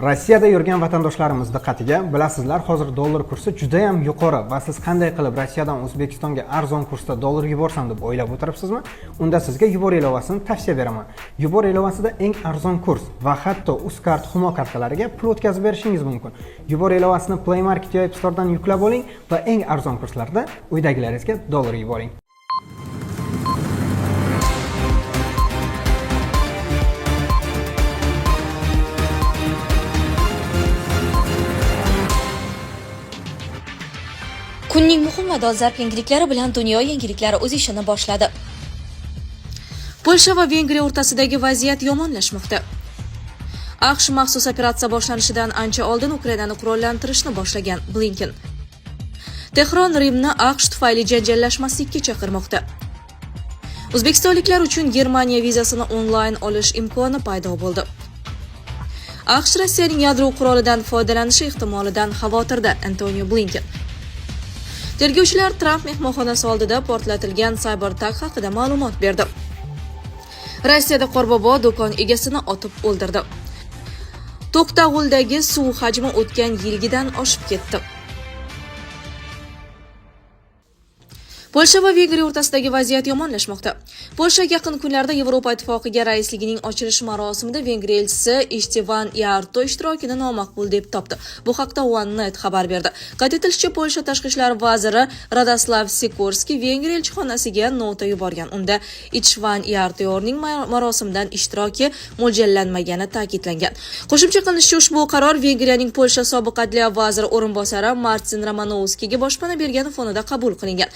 Rossiyada yurgan vatandoshlarimiz diqqatiga, bilasizlar, hozir dollar kursi juda ham yuqori va siz qanday qilib Rossiyadan O'zbekistonga arzon kursda dollar yuborsam deb o'ylab o'tiribsizmi? Unda sizga Yubor ilovasini tavsiya beraman. Yubor ilovasida eng arzon kurs va hatto Uzcard Humo kartalariga pul o'tkazib berishingiz mumkin. Yubor ilovasini Play Market yoki App Store'dan yuklab oling va eng arzon kurslarda uydagilaringizga dollar yuboring. Kunning muhim va dolzarb yangiliklari bilan dunyo yangiliklari o'z ishini boshladi. Polsha va Vengriya o'rtasidagi vaziyat yomonlashmoqda. AQSh maxsus operatsiya boshlanishidan ancha oldin Ukrainani qurollantirishni boshlagan Blinken. Tehron Rimni AQSh tufayli janjallashmaslikka chaqirmoqda. O'zbekistonliklar uchun Germaniya vizasini onlayn olish imkoni paydo bo'ldi. AQSh Rossiyaning yadro qurolidan foydalanishi ehtimolidan xavotirda Antonio Blinken. Tergovchilar Tramp mehmonxonasi oldida portlatilgan Cybertruck haqida ma'lumot berdi. Rossiyada Qorbobo do'kon egasini otib o'ldirdi. To'qtag'uldagi suv hajmi o'tgan yilgidan oshib ketdi. Polsha va Vengriya o'rtasidagi vaziyat yomonlashmoqda. Polsha yaqin kunlarda Yevropa Ittifoqiga raisligining ochilish marosimida Vengriya elchisi Istvan Yarto ishtirokini nomaqbul deb topdi. Bu haqda OneNet xabar berdi. Qayd etilishicha, Polsha tashqi ishlar vaziri Radoslav Sikorski Vengriya elchixonasiga nota yuborgan. Unda Istvan Yartoning marosimdan ishtiroki mo'ljallanmagani ta'kidlangan. Qo'shimcha qilinishicha, ushbu qaror Vengriyaning Polsha sobiq adliya vaziri o'rinbosari Martin Romanovskiga boshpana bergani fonida qabul qilingan.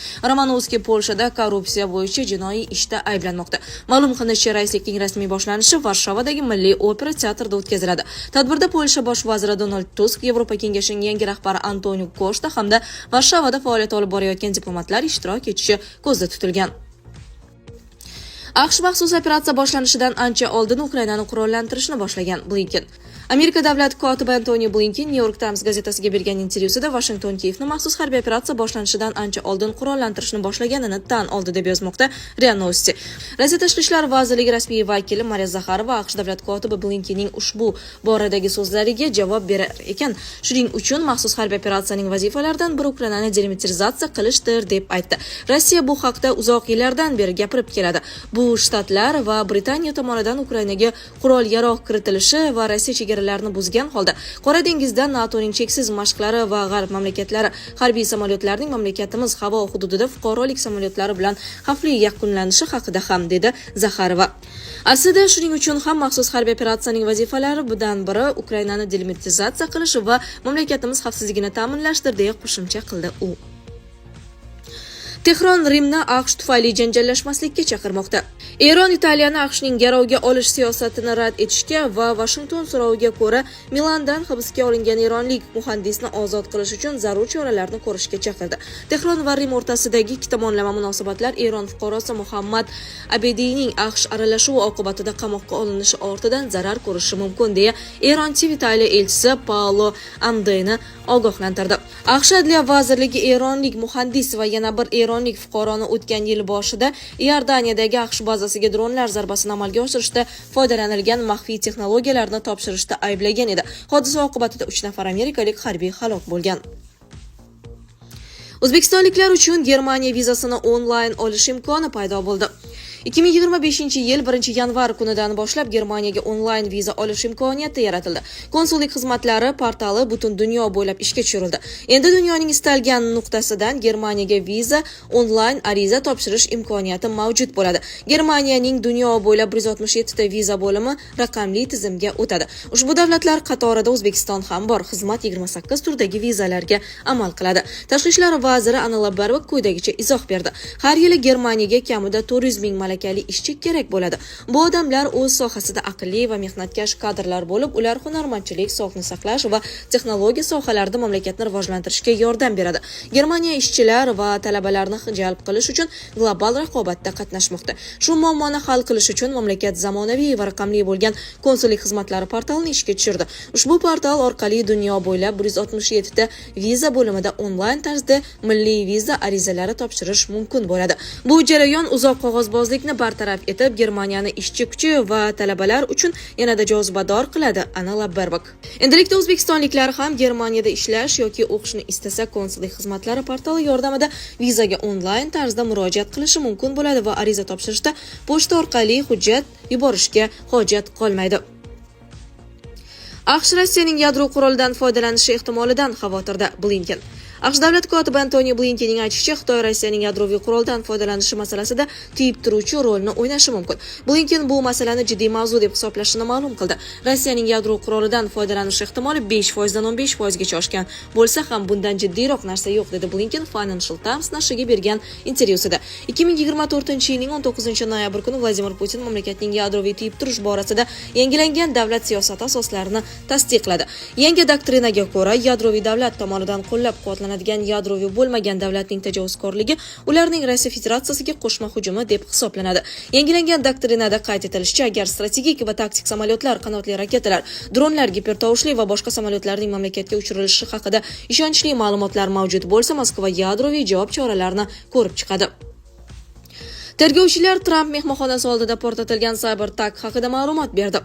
Romanovskiy Polshada korrupsiya bo'yicha jinoiy ishda ayblanmoqda. Ma'lum qilinishicha, raislikning rasmiy boshlanishi Varshavadagi Milliy opera teatrida o'tkaziladi. Tadbirda Polsha bosh vaziri Donald Tusk, Yevropa kengashining yangi rahbari Antonio Koshta hamda Varshavada faoliyat olib borayotgan diplomatlar ishtirok etishi ko'zda tutilgan. AQSh maxsus operatsiya boshlanishidan ancha oldin Ukrainani qurollantirishni boshlagan Blinken. Amerika davlat kotibi Antonio Blinken New York Times gazetasiga bergan intervyusida Washington Kiyevni maxsus harbiy operatsiya boshlanishidan ancha oldin qurollantirishni boshlaganini tan oldi deb yozmoqda RIA Novosti. Rossiya tashqi ishlar vazirligi rasmiy vakili Mariya Zakharova AQSh davlat kotibi Blinkenning ushbu boradagi so'zlariga javob berar ekan. Shuning uchun maxsus harbiy operatsiyaning vazifalaridan biri Ukrainani delimitizatsiya qilishdir deb aytdi. Rossiya bu haqda uzoq yillardan beri gapirib keladi. Bu shtatlar va Britaniya tomonidan Ukrainaga qurol-yarog' kiritilishi va Rossiya chegaralarini buzgan holda Qora dengizda NATOning cheksiz mashqlari va g'arb mamlakatlari harbiy samolyotlarining mamlakatimiz havo hududida fuqarolik samolyotlari bilan xavfli yakunlanishi haqida ham dedi Zakharova. Aslida shuning uchun ham maxsus harbiy operatsiyaning vazifalaridan biri Ukrainani delimitizatsiya qilish va mamlakatimiz xavfsizligini ta'minlashdir deya qo'shimcha qildi u. Tehron Rimni AQSh tufayli janjallashmaslikka chaqirmoqda. Eron Italiyani AQShning garovga olish siyosatini rad etishga va Washington so'roviga ko'ra Milandan hibsga olingan eronlik muhandisni ozod qilish uchun zarur choralarni ko'rishga chaqirdi. Tehron va Rim o'rtasidagi ikki tomonlama munosabatlar Eron fuqarosi Muhammad Abediyning AQSh aralashuvi oqibatida qamoqqa olinishi ortidan zarar ko'rishi mumkin deya Eron TV Italiya elchisi Paolo Amdeyni ogohlantirdi. AQSh Adliya vazirligi eronlik muhandis va yana bir eronlik fuqaroni o'tgan yil boshida Iordaniyadagi AQSh bazasiga dronlar zarbasini amalga oshirishda foydalanilgan maxfiy texnologiyalarni topshirishda ayblagan edi. Hodisa oqibatida 3 nafar amerikalik harbiy halok bo'lgan. O'zbekistonliklar uchun Germaniya vizasini onlayn olish imkoni paydo bo'ldi. 2025-yil 1-yanvar kunidan boshlab Germaniyaga onlayn viza olish imkoniyati yaratildi. Konsullik xizmatlari portali butun dunyo bo'ylab ishga tushirildi. Endi dunyoning istalgan nuqtasidan Germaniyaga viza onlayn ariza topshirish imkoniyati mavjud bo'ladi. Germaniyaning dunyo bo'ylab 167 ta viza bo'limi raqamli tizimga o'tadi. Ushbu davlatlar qatorida O'zbekiston ham bor. Xizmat 28 turdagi vizalarga amal qiladi. Tashqi ishlar vaziri Anna Labarova quyidagicha izoh berdi. Har yili Germaniyaga kamida 400 ming malakali ishchi kerak bo'ladi. Bu odamlar o'z sohasida aqlli va mehnatkash kadrlar bo'lib, ular hunarmandchilik, sog'liqni saqlash va texnologiya sohalarida mamlakatni rivojlantirishga yordam beradi. Germaniya ishchilar va talabalarni jalb qilish uchun global raqobatda qatnashmoqda. Shu muammoni hal qilish uchun mamlakat zamonaviy va raqamli bo'lgan konsullik xizmatlari portalini ishga tushirdi. Ushbu portal orqali dunyo bo'ylab 167 ta viza bo'limida onlayn tarzda milliy viza arizalari topshirish mumkin bo'ladi. Bu jarayon uzoq qog'ozbozlikni tanglikni bartaraf etib, Germaniyani ishchi kuchi va talabalar uchun yanada jozibador qiladi. Ana Labberbak. Endilikda o'zbekistonliklar ham Germaniyada ishlash yoki o'qishni istasa, konsullik xizmatlari portali yordamida vizaga onlayn tarzda murojaat qilishi mumkin bo'ladi va ariza topshirishda pochta orqali hujjat yuborishga hojat qolmaydi. AQSh Rossiyaning yadro qurolidan foydalanishi ehtimolidan xavotirda. Blinken. AQSh davlat kotibi Antoni Blinkenning aytishicha, Xitoy Rossiyaning yadroviy quroldan foydalanishi masalasida tiyib turuvchi rolni o'ynashi mumkin. Blinken bu masalani jiddiy mavzu deb hisoblashini ma'lum qildi. Rossiyaning yadro qurolidan foydalanish ehtimoli 5% dan 15% gacha oshgan bo'lsa ham bundan jiddiyroq narsa yo'q, dedi Blinken Financial Times nashriga bergan intervyusida. 2024-yilning 19-noyabr kuni Vladimir Putin mamlakatning yadroviy tiyib turish borasida yangilangan davlat siyosati asoslarini tasdiqladi. Yangi doktrinaga ko'ra, yadroviy davlat tomonidan qo'llab-quvvatlanadigan yadroviy bo'lmagan davlatning tajovuzkorligi ularning Rossiya Federatsiyasiga qo'shma hujumi deb hisoblanadi. Yangilangan doktrinada qayd etilishicha, agar strategik va taktik samolyotlar, qanotli raketalar, dronlar, gipertovushli va boshqa samolyotlarning mamlakatga uchirilishi haqida ishonchli ma'lumotlar mavjud bo'lsa, Moskva yadroviy javob choralarini ko'rib chiqadi. Tergovchilar Tramp mehmonxonasi oldida portlatilgan CyberTruck haqida ma'lumot berdi.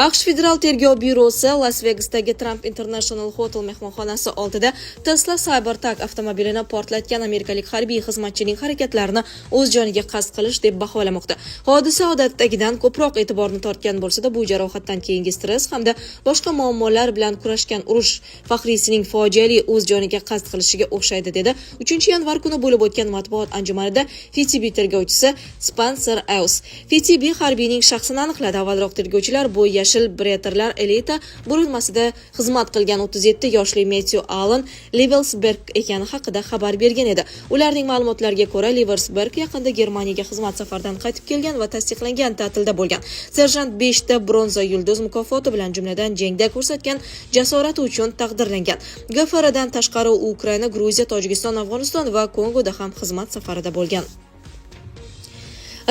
AQSh Federal tergov byurosi Las Vegasdagi Trump International Hotel mehmonxonasi oldida Tesla CyberTruck avtomobilini portlatgan amerikalik harbiy xizmatchining harakatlarini o'z joniga qasd qilish deb baholamoqda. Hodisa odatdagidan ko'proq e'tiborni tortgan bo'lsa-da, bu jarohatdan keyingi stress hamda boshqa muammolar bilan kurashgan urush faxriysining fojiali o'z joniga qasd qilishiga o'xshaydi, dedi 3-yanvar kuni bo'lib o'tgan matbuot anjumanida FTB tergovchisi Spencer Aus. FTB harbiyning shaxsini aniqladi. Avvalroq tergovchilar bu yashil Breterlar elita bo'linmasida xizmat qilgan 37 yoshli Matthew Allen Levelsberg ekani haqida xabar bergan edi. Ularning ma'lumotlariga ko'ra, Levelsberg yaqinda Germaniyaga xizmat safaridan qaytib kelgan va tasdiqlangan ta'tilda bo'lgan. Serjant 5 ta bronza yulduz mukofoti bilan, jumladan jangda ko'rsatgan jasorati uchun taqdirlangan. GFRdan tashqari u Ukraina, Gruziya, Tojikiston, Afg'oniston va Kongoda ham xizmat safarida bo'lgan.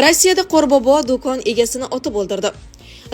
Rossiyada Qorbobo do'kon egasini otib o'ldirdi.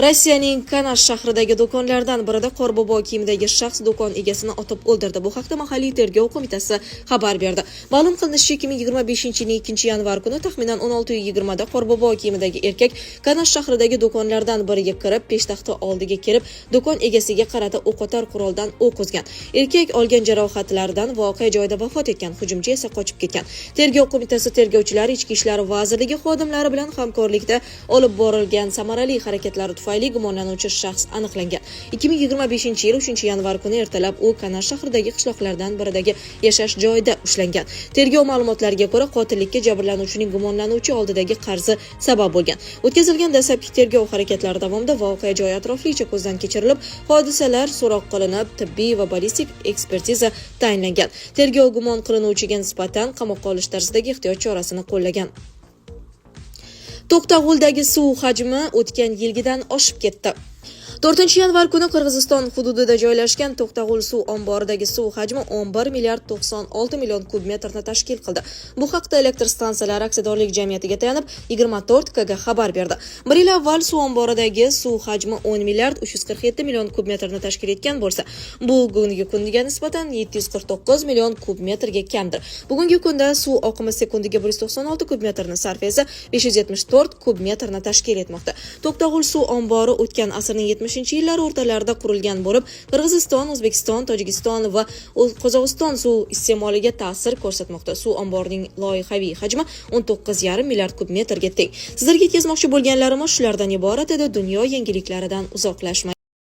Rossiyaning Kanash shahridagi do'konlardan birida Qorbobo kiyimidagi shaxs do'kon egasini otib o'ldirdi. Bu haqda mahalliy tergov qo'mitasi xabar berdi. Ma'lum qilinishicha, 2025-yilning 2-yanvar kuni taxminan 16:20 da Qorbobo kiyimidagi erkak Kanash shahridagi do'konlardan biriga kirib, peshtaxta oldiga kelib, do'kon egasiga qarata o'qotar quroldan o'q uzgan. Erkak olgan jarohatlaridan voqea joyida vafot etgan, hujumchi esa qochib ketgan. Tergov qo'mitasi tergovchilari Ichki ishlar vazirligi xodimlari bilan hamkorlikda olib borilgan samarali harakatlar tufayli gumonlanuvchi shaxs aniqlangan. 2025-yil 3-yanvar kuni ertalab u Kanash shahridagi qishloqlardan biridagi yashash joyida ushlangan. Tergov ma'lumotlariga ko'ra, qotillikka jabrlanuvchining gumonlanuvchi oldidagi qarzi sabab bo'lgan. O'tkazilgan dastlabki tergov harakatlari davomida voqea joyi atroflicha ko'zdan kechirilib, hodisalar so'roq qilinib, tibbiy va ballistik ekspertiza tayinlangan. Tergov gumon qilinuvchiga nisbatan qamoqqa olish tarzidagi ehtiyot chorasini qo'llagan. To'qtag'uldagi suv hajmi o'tgan yilgidan oshib ketdi. 4-yanvar kuni Qirg'iziston hududida joylashgan To'qtag'ul suv omboridagi suv hajmi 11 milliard 96 million kub metrni tashkil qildi. Bu haqda elektr stansiyalari aksiyadorlik jamiyatiga tayanib 24 kga xabar berdi. Bir yil avval suv omboridagi suv hajmi 10 milliard 347 million kub metrni tashkil etgan bo'lsa, bugungi kunga nisbatan 749 million kub metrga kamdir. Bugungi kunda suv oqimi sekundiga 196 kub metrni sarf esa 574 kub metrni tashkil etmoqda. To'qtag'ul suv ombori o'tgan asrning 70-yillar o'rtalarida qurilgan bo'lib, Qirg'iziston, O'zbekiston, Tojikiston va Qozog'iston suv iste'moliga ta'sir ko'rsatmoqda. Suv omborining loyihaviy hajmi 19,5 milliard kub metrga teng. Sizlarga yetkazmoqchi bo'lganlarimiz shulardan iborat edi. Dunyo yangiliklaridan uzoqlashmang.